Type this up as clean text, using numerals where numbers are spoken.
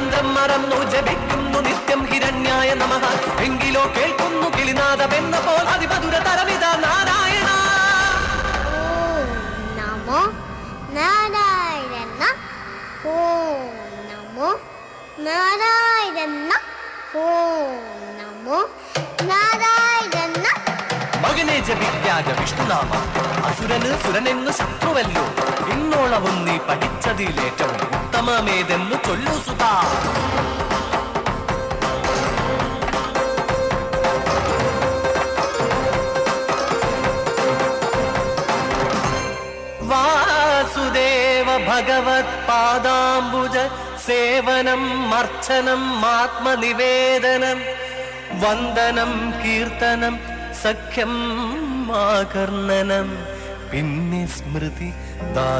മന്ത്രം മറന്നു ജപിക്കുന്നു നിത്യം ഹിരണ്യായ നമഃ. എങ്കിലോ കേൾക്കുന്നു കിളിനാദമെന്ന പോൽ അതിമധുര തരമിത നാരായണ. നമോ നാരായണ. ഓം നമോ നാരായണ. ഓം നമോ നാരായണ. മകനെ ജപിക്കാക വിഷ്ണുനാമ. അസുരന് സുരനെന്നു ശത്രുവല്ലോ. ഇന്നോളവും നീ പഠിച്ചതിലേറ്റവും ഉത്തമമേതെന്നു ചൊല്ലു സുതാ. വാസുദേവ ഭഗവത് പാദാംബുജ സേവനം അർച്ചനം ആത്മനിവേദനം വന്ദനം കീർത്തനം സഖ്യം ആകർണനം പിന്നെ സ്മൃതി ദാസ.